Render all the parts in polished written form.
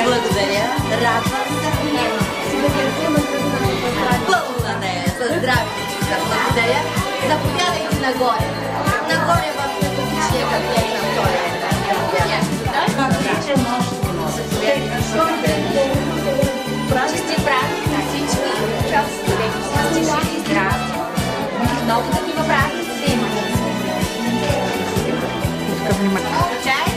Благодаря. Радвам се. Пълна да е. За здравите. Благодаря. Заповядайте нагоре. Нагоре в методичния кабинет на втория. Чести празници на всички. Сте живи и здрави. Много такива празници имаме. Чай?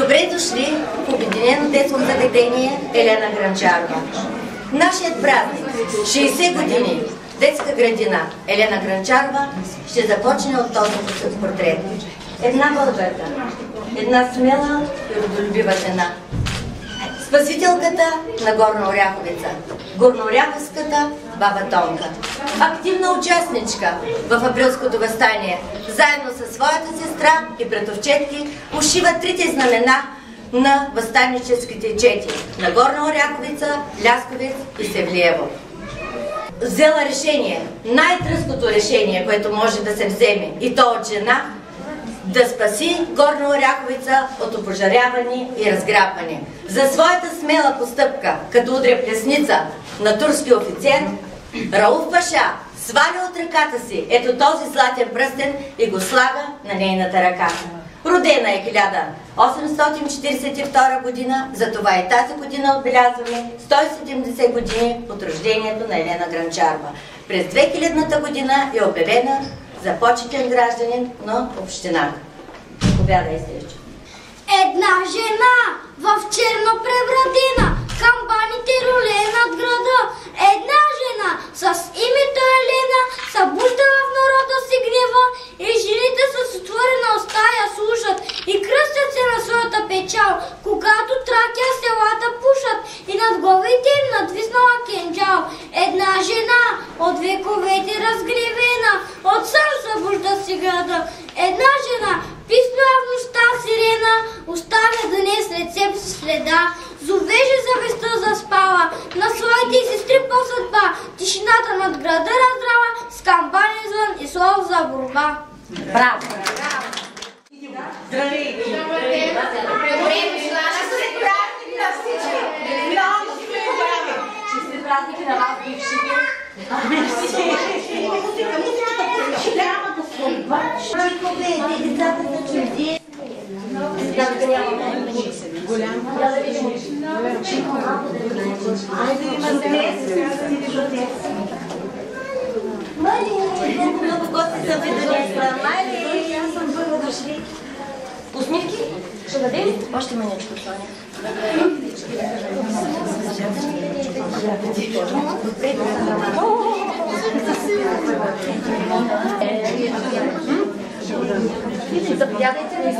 Добре дошли в Обединено детско заведение Елена Гранчарова. Нашият празник, 60 години, детска градина Елена Гранчарова, ще започне от този портрет. Една българка, една смела и родолюбива жена. Спасителката на Горна Оряховица, горнооряховската баба Тонка. Активна участничка в априлското въстание, заедно със своята сестра и братовчетки ушива трите знамена на въстаническите чети на Горна Оряховица, Лясковец и Севлиево. Взела решение, най-тръското решение, което може да се вземе, и то от жена, да спаси Горна Оряховица от опожаряване и разграбване. За своята смела постъпка, като удря плесница на турски офицер, Рауф Паша сваля от ръката си ето този златен пръстен и го слага на нейната ръка. Родена е 1842 година, затова и тази година отбелязваме 170 години от рождението на Елена Гранчарова. През 2000 година е обявена за почетен гражданин на общината. Заповядай, Сечо. Една жена в черно превратена, камбаните роле над града. Една жена с името Елена събуждала в народа си гнева и жените с отворена уста я слушат и кръстят се на своята печал, когато тракя селата пушат и над главите им надвиснала кенджал. Една жена от вековете разгневена, от сън събужда си града. Една жена писна в нощта сирена, оставя да не след себе си следа. Зовеже завестта заспала, на своите сестри по съдба. Тишината над града раздрала, с камбани звън и слово за борба. Браво! Здравейте! Добре дошла на след празник на всички! Много сме брави! Честит празник на вас, бившите! Трябва да се обаче. Чиковете, децата са чуди. Да видим. Мали, много гости са ви донесла. Мали, аз съм първо дошли. Усмивки? Ще дадем? Още маничко, Соня. Заповядайте на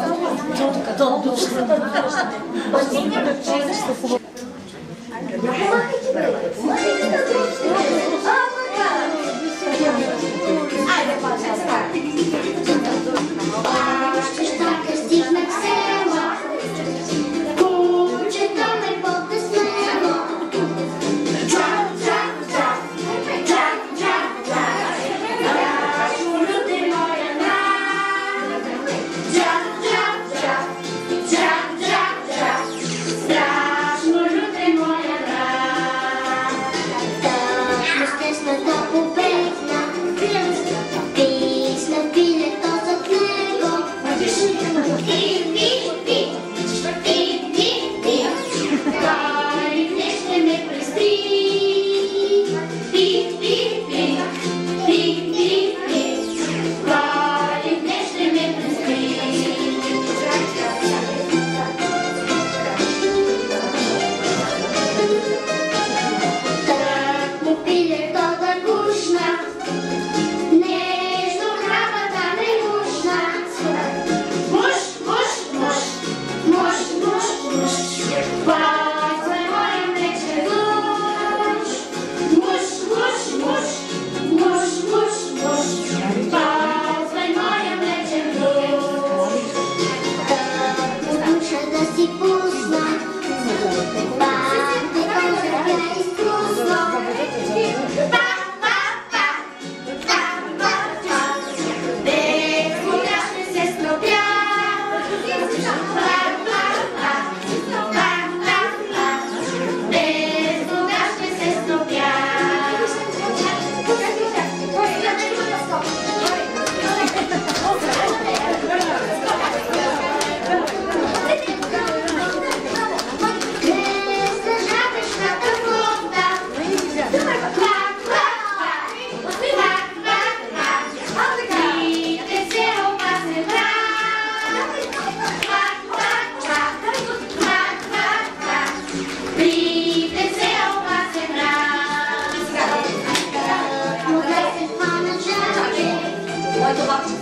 Моето бабче.